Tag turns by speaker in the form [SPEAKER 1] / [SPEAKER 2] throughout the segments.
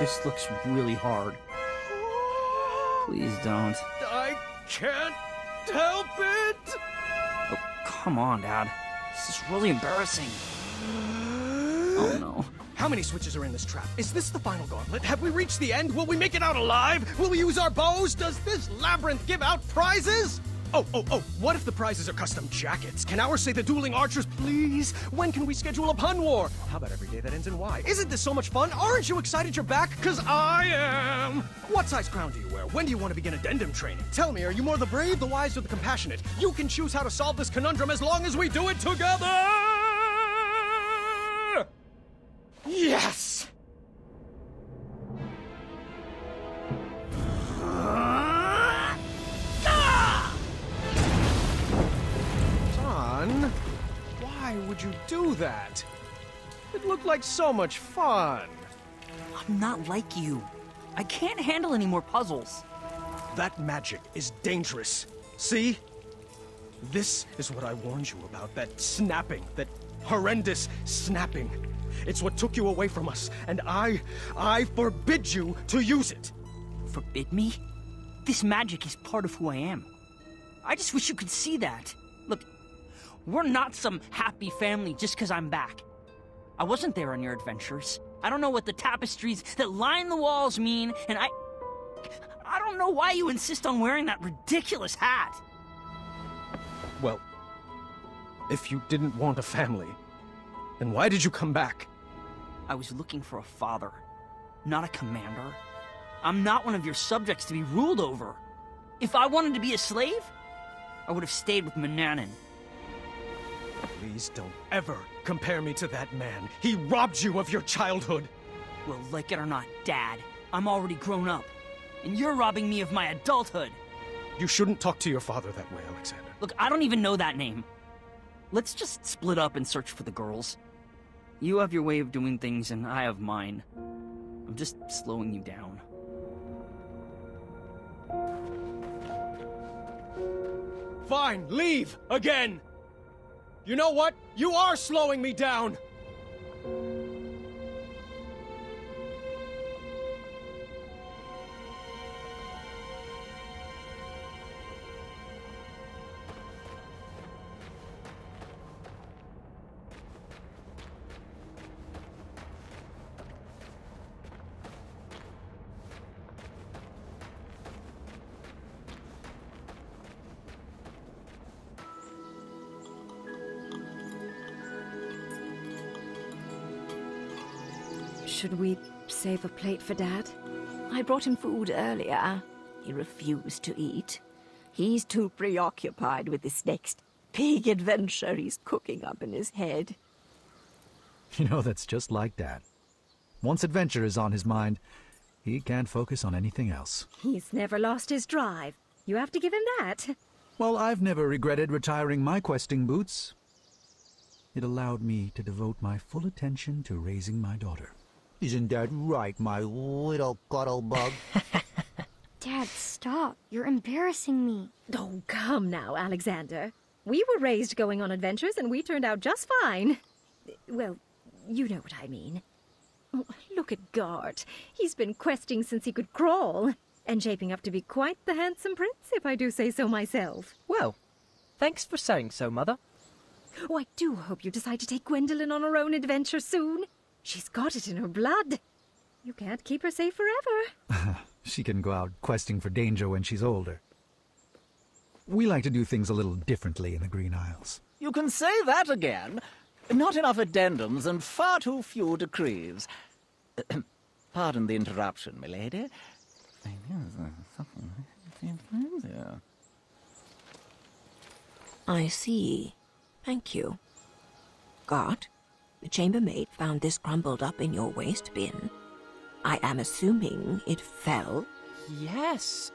[SPEAKER 1] This looks really hard. Please don't.
[SPEAKER 2] I can't help it!
[SPEAKER 1] Oh, come on, Dad. This is really embarrassing. Oh no.
[SPEAKER 2] How many switches are in this trap? Is this the final gauntlet? Have we reached the end? Will we make it out alive? Will we use our bows? Does this labyrinth give out prizes? Oh, what if the prizes are custom jackets? Can ours say the dueling archers, please? When can we schedule a pun war? How about every day that ends in Y? Isn't this so much fun? Aren't you excited you're back? 'Cause I am! What size crown do you wear? When do you want to begin addendum training? Tell me, are you more the brave, the wise, or the compassionate? You can choose how to solve this conundrum as long as we do it together! Yes! Son, why would you do that? It looked like so much fun.
[SPEAKER 1] I'm not like you. I can't handle any more puzzles.
[SPEAKER 2] That magic is dangerous. See? This is what I warned you about, that snapping, that horrendous snapping. It's what took you away from us, and I forbid you to use it.
[SPEAKER 1] Forbid me? This magic is part of who I am. I just wish you could see that. Look, we're not some happy family just because I'm back. I wasn't there on your adventures. I don't know what the tapestries that line the walls mean, and I don't know why you insist on wearing that ridiculous hat.
[SPEAKER 2] Well, if you didn't want a family, then why did you come back?
[SPEAKER 1] I was looking for a father, not a commander. I'm not one of your subjects to be ruled over. If I wanted to be a slave, I would have stayed with Manannan.
[SPEAKER 2] Please don't ever compare me to that man. He robbed you of your childhood.
[SPEAKER 1] Well, like it or not, Dad, I'm already grown up. And you're robbing me of my adulthood.
[SPEAKER 2] You shouldn't talk to your father that way, Alexander.
[SPEAKER 1] Look, I don't even know that name. Let's just split up and search for the girls. You have your way of doing things, and I have mine. I'm just slowing you down.
[SPEAKER 2] Fine, leave! Again! You know what? You are slowing me down!
[SPEAKER 3] Should we save a plate for Dad?
[SPEAKER 4] I brought him food earlier. He refused to eat. He's too preoccupied with this next big adventure he's cooking up in his head.
[SPEAKER 5] You know, that's just like Dad. Once adventure is on his mind, he can't focus on anything else.
[SPEAKER 3] He's never lost his drive. You have to give him that.
[SPEAKER 5] Well, I've never regretted retiring my questing boots. It allowed me to devote my full attention to raising my daughter.
[SPEAKER 6] Isn't that right, my little cuddlebug?
[SPEAKER 7] Dad, stop. You're embarrassing me.
[SPEAKER 3] Oh, come now, Alexander. We were raised going on adventures, and we turned out just fine. Well, you know what I mean. Oh, look at Gart. He's been questing since he could crawl, and shaping up to be quite the handsome prince, if I do say so myself.
[SPEAKER 8] Well, thanks for saying so, Mother.
[SPEAKER 3] Oh, I do hope you decide to take Gwendolyn on her own adventure soon. She's got it in her blood. You can't keep her safe forever.
[SPEAKER 5] She can go out questing for danger when she's older. We like to do things a little differently in the Green Isles.
[SPEAKER 9] You can say that again. Not enough addendums and far too few decrees. Pardon the interruption, milady.
[SPEAKER 4] I see. Thank you. Gart, the chambermaid found this crumbled up in your waste bin. I am assuming it fell.
[SPEAKER 8] Yes,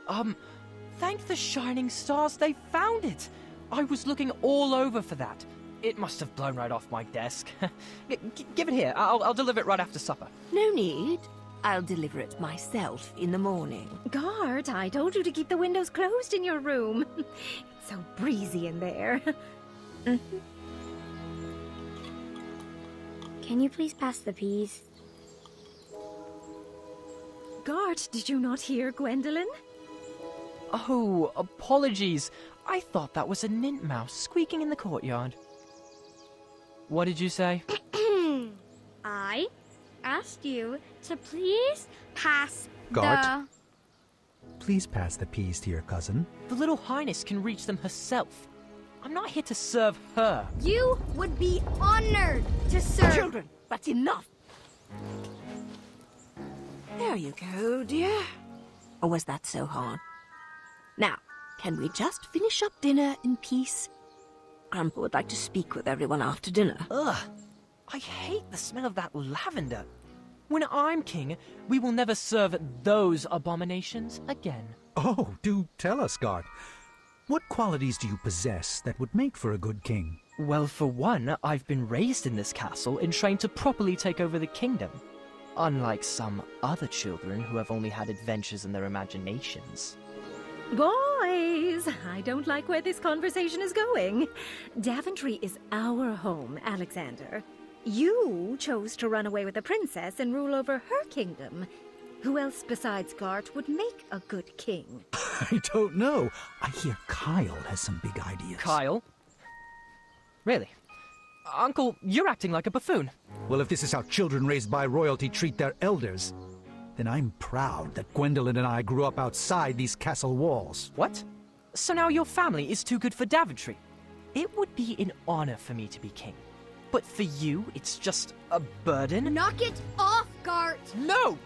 [SPEAKER 8] thank the shining stars they found it. I was looking all over for that. It must have blown right off my desk. Give it here. I'll deliver it right after supper.
[SPEAKER 4] No need. I'll deliver it myself in the morning.
[SPEAKER 3] Gart, I told you to keep the windows closed in your room. It's so breezy in there.
[SPEAKER 7] Can you please pass the peas?
[SPEAKER 3] Gart, did you not hear Gwendolyn?
[SPEAKER 8] Oh, apologies. I thought that was a Nintmouse squeaking in the courtyard. What did you say?
[SPEAKER 7] I asked you to please pass
[SPEAKER 5] Gart? Please pass the peas to your cousin.
[SPEAKER 8] The Little Highness can reach them herself. I'm not here to serve her.
[SPEAKER 7] You would be honored to serve.
[SPEAKER 4] Children, that's enough. There you go, dear. Or was that so hard? Now, can we just finish up dinner in peace? Grandpa would like to speak with everyone after dinner.
[SPEAKER 8] Ugh. I hate the smell of that lavender. When I'm king, we will never serve those abominations again.
[SPEAKER 5] Oh, do tell us, Gart. What qualities do you possess that would make for a good king?
[SPEAKER 8] Well, for one, I've been raised in this castle and trained to properly take over the kingdom. Unlike some other children who have only had adventures in their imaginations.
[SPEAKER 3] Boys, I don't like where this conversation is going. Daventry is our home, Alexander. You chose to run away with a princess and rule over her kingdom. Who else besides Gart would make a good king?
[SPEAKER 5] I don't know. I hear Kyle has some big ideas.
[SPEAKER 8] Kyle? Really? Uncle, you're acting like a buffoon.
[SPEAKER 5] Well, if this is how children raised by royalty treat their elders, then I'm proud that Gwendolyn and I grew up outside these castle walls.
[SPEAKER 8] What? So now your family is too good for Daventry? It would be an honor for me to be king. But for you, it's just a burden?
[SPEAKER 7] Knock it off, Gart!
[SPEAKER 8] No!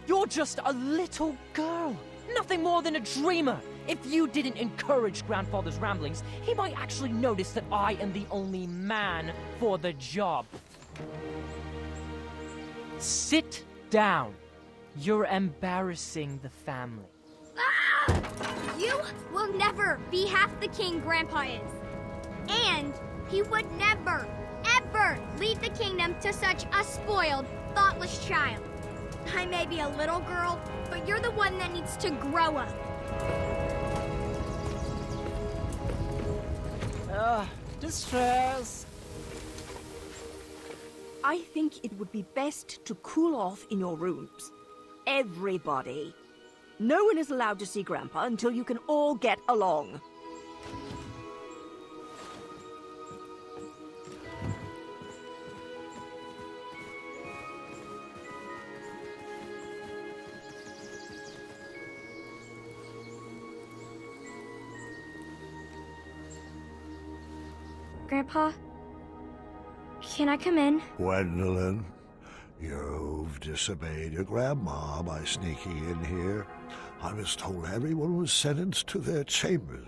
[SPEAKER 8] You're just a little girl. Nothing more than a dreamer. If you didn't encourage Grandfather's ramblings, he might actually notice that I am the only man for the job. Sit down. You're embarrassing the family.
[SPEAKER 7] Ah! You will never be half the king Grandpa is. And he would never, ever leave the kingdom to such a spoiled, thoughtless child. I may be a little girl, but you're the one that needs to grow up.
[SPEAKER 4] Distress. I think it would be best to cool off in your rooms. Everybody. No one is allowed to see Grandpa until you can all get along.
[SPEAKER 7] Grandpa, can I come in?
[SPEAKER 10] Gwendolyn, you've disobeyed your grandma by sneaking in here. I was told everyone was sentenced to their chambers.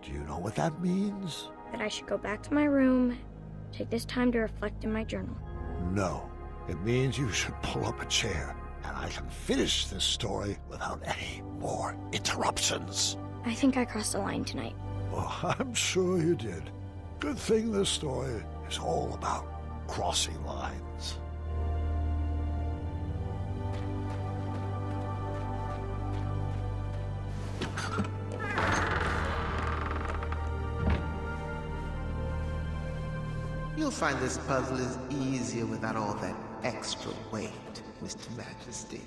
[SPEAKER 10] Do you know what that means?
[SPEAKER 7] That I should go back to my room, take this time to reflect in my journal.
[SPEAKER 10] No. It means you should pull up a chair, and I can finish this story without any more interruptions.
[SPEAKER 7] I think I crossed the line tonight.
[SPEAKER 10] Well, I'm sure you did. Good thing this story is all about crossing lines.
[SPEAKER 11] You'll find this puzzle is easier without all that extra weight, Mr. Majesty.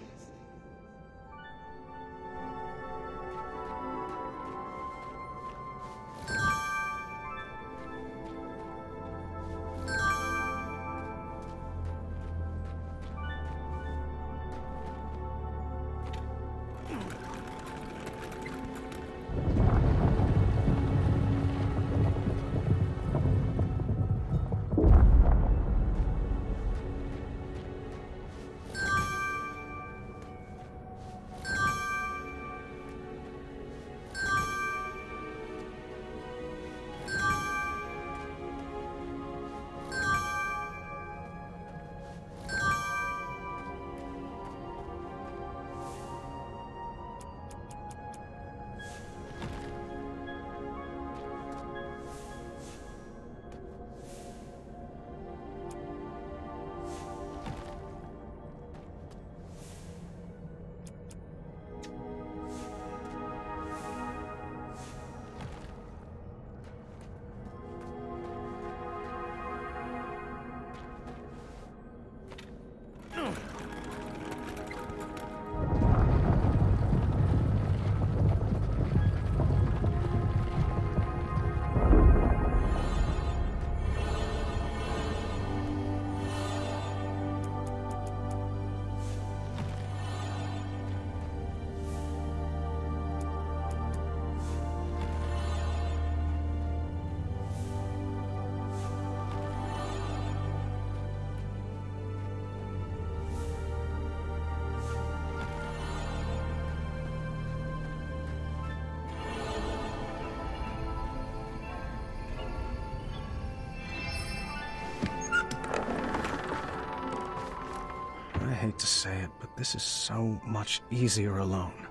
[SPEAKER 2] I hate to say it, but this is so much easier alone.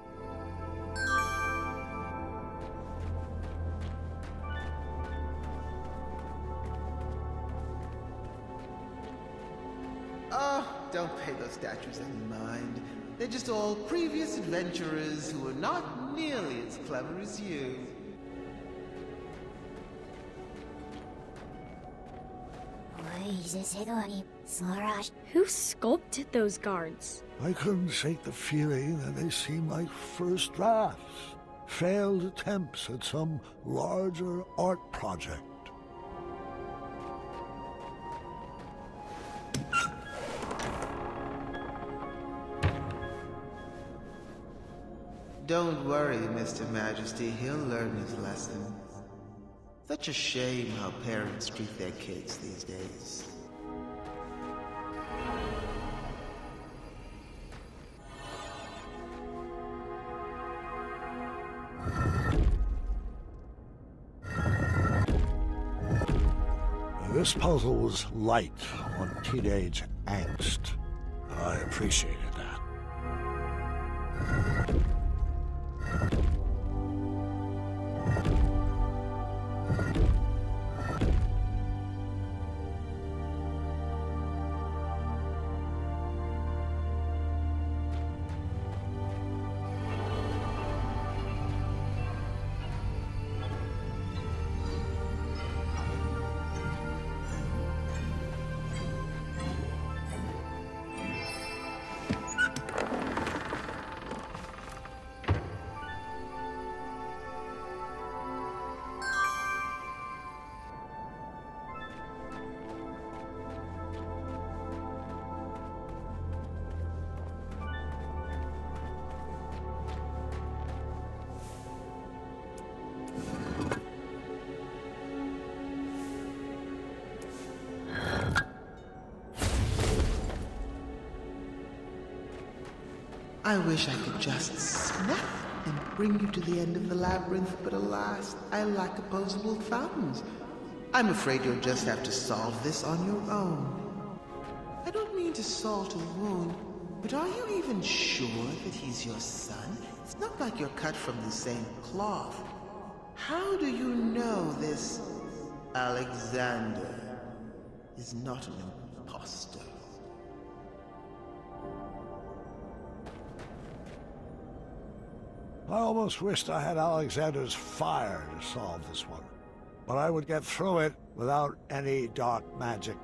[SPEAKER 11] Oh, don't pay those statues any mind. They're just all previous adventurers who are not nearly as clever as you.
[SPEAKER 7] Who sculpted those guards?
[SPEAKER 10] I couldn't shake the feeling that they seem like first drafts, failed attempts at some larger art project.
[SPEAKER 11] Don't worry, Mr. Majesty. He'll learn his lesson. Such a shame how parents treat their kids these days.
[SPEAKER 10] This puzzle was light on teenage angst. I appreciated that.
[SPEAKER 11] I wish I could just snap and bring you to the end of the labyrinth, but alas, I lack opposable thumbs. I'm afraid you'll just have to solve this on your own. I don't mean to salt a wound, but are you even sure that he's your son? It's not like you're cut from the same cloth. How do you know this Alexander is not an imposter?
[SPEAKER 10] I almost wished I had Alexander's fire to solve this one, but I would get through it without any dark magic.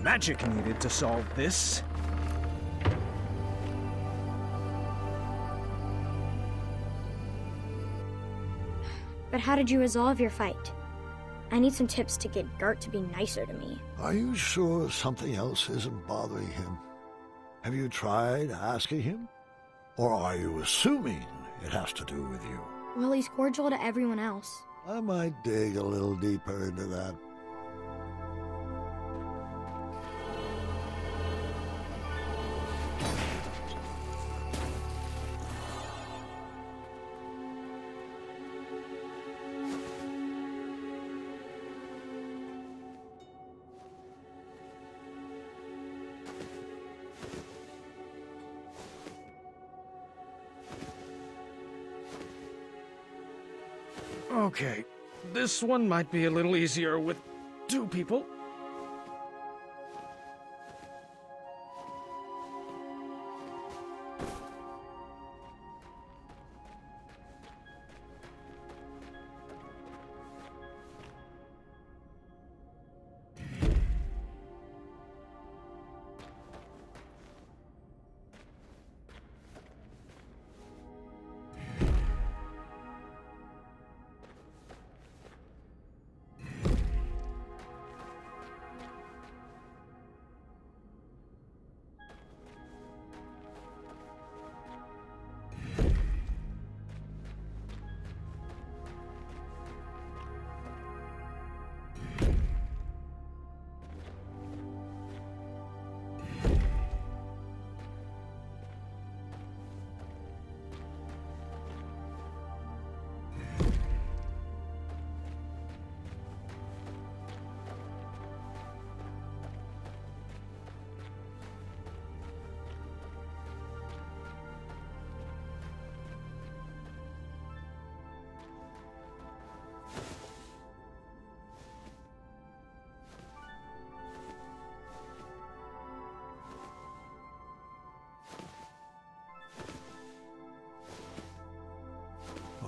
[SPEAKER 2] magic needed to solve this.
[SPEAKER 7] But how did you resolve your fight? I need some tips to get Gart to be nicer to me.
[SPEAKER 10] Are you sure something else isn't bothering him? Have you tried asking him? Or are you assuming it has to do with you?
[SPEAKER 7] Well, he's cordial to everyone else.
[SPEAKER 10] I might dig a little deeper into that.
[SPEAKER 2] Okay, this one might be a little easier with 2 people.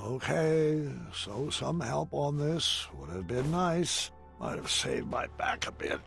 [SPEAKER 10] Okay, so some help on this would have been nice. Might have saved my back a bit.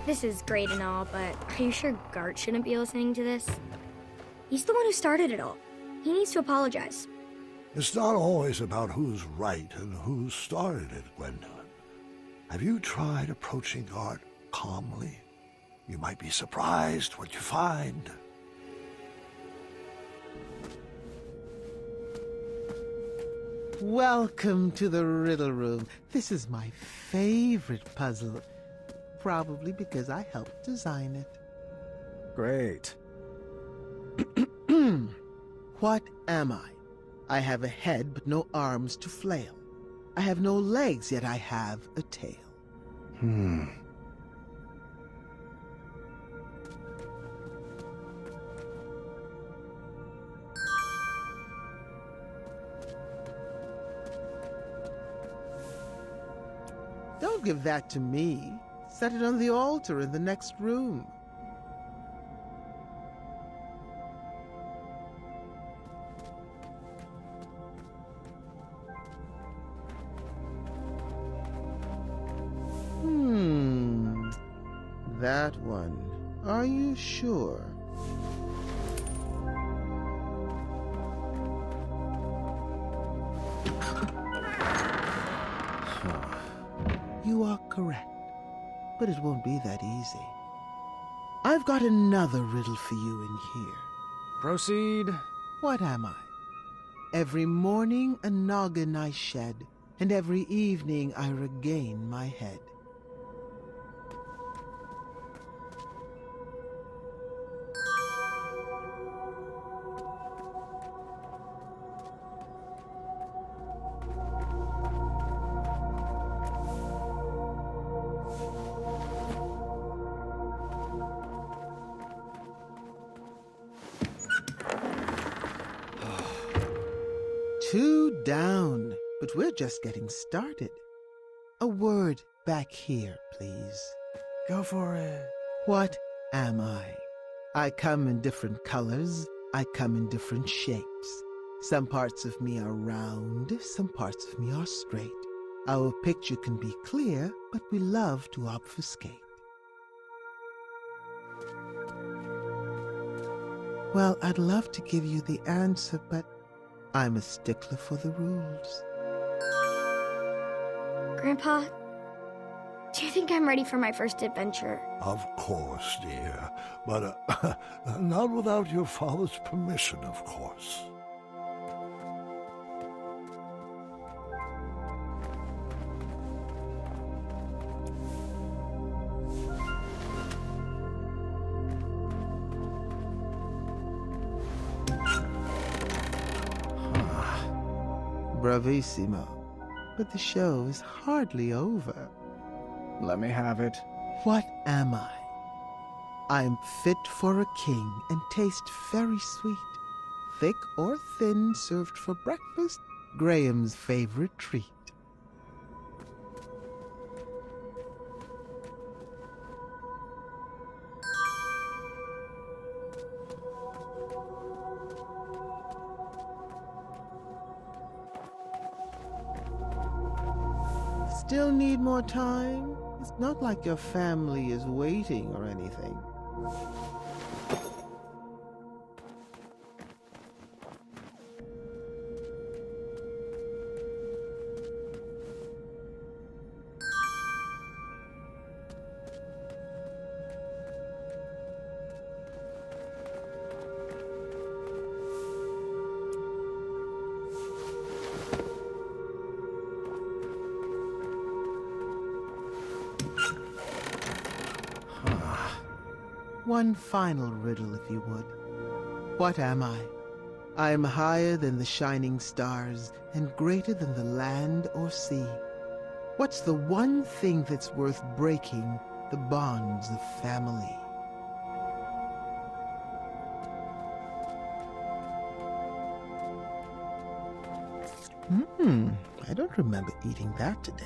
[SPEAKER 7] This is great and all, but are you sure Gart shouldn't be listening to this? He's the one who started it all. He needs to apologize.
[SPEAKER 10] It's not always about who's right and who started it, Gwendolyn. Have you tried approaching Gart calmly? You might be surprised what you find.
[SPEAKER 11] Welcome to the Riddle Room. This is my favorite puzzle. Probably because I helped design it.
[SPEAKER 2] Great.
[SPEAKER 11] What am I? I have a head but no arms to flail. I have no legs, yet I have a tail. Don't give that to me. Set it on the altar in the next room. That one. Are you sure? You are correct, but it won't be that easy. I've got another riddle for you in here.
[SPEAKER 2] Proceed.
[SPEAKER 11] What am I? Every morning a noggin I shed, and every evening I regain my head. Two down, but we're just getting started. A word back here, please.
[SPEAKER 2] Go for it.
[SPEAKER 11] What am I? I come in different colors. I come in different shapes. Some parts of me are round, some parts of me are straight. Our picture can be clear, but we love to obfuscate. Well, I'd love to give you the answer, but I'm a stickler for the rules.
[SPEAKER 7] Grandpa, do you think I'm ready for my first adventure?
[SPEAKER 10] Of course, dear. But not without your father's permission, of course.
[SPEAKER 11] Bravissimo. But the show is hardly over.
[SPEAKER 2] Let me have it.
[SPEAKER 11] What am I? I'm fit for a king and taste very sweet. Thick or thin, served for breakfast, Graham's favorite treat. Still need more time? It's not like your family is waiting or anything. One final riddle, if you would. What am I? I am higher than the shining stars and greater than the land or sea. What's the one thing that's worth breaking the bonds of family? I don't remember eating that today.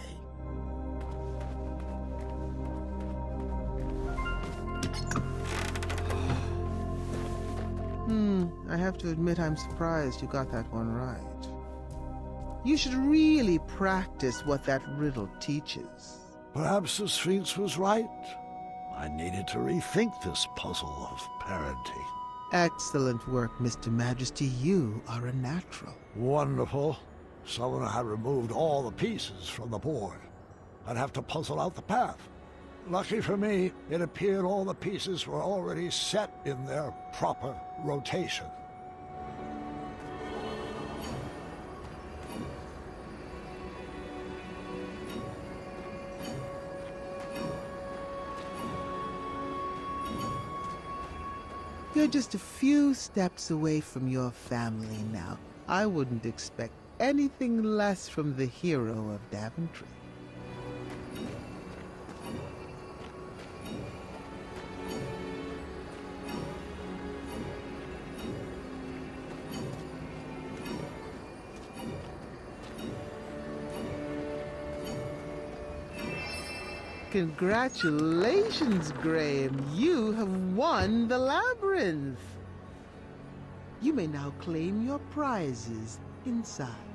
[SPEAKER 11] I have to admit I'm surprised you got that one right. You should really practice what that riddle teaches.
[SPEAKER 10] Perhaps the Sphinx was right. I needed to rethink this puzzle of parenting.
[SPEAKER 11] Excellent work, Mr. Majesty. You are a natural.
[SPEAKER 10] Wonderful. Someone had removed all the pieces from the board. I'd have to puzzle out the path. Lucky for me, it appeared all the pieces were already set in their proper rotation.
[SPEAKER 11] You're just a few steps away from your family now. I wouldn't expect anything less from the hero of Daventry. Congratulations, Graham. You have won the labyrinth. You may now claim your prizes inside.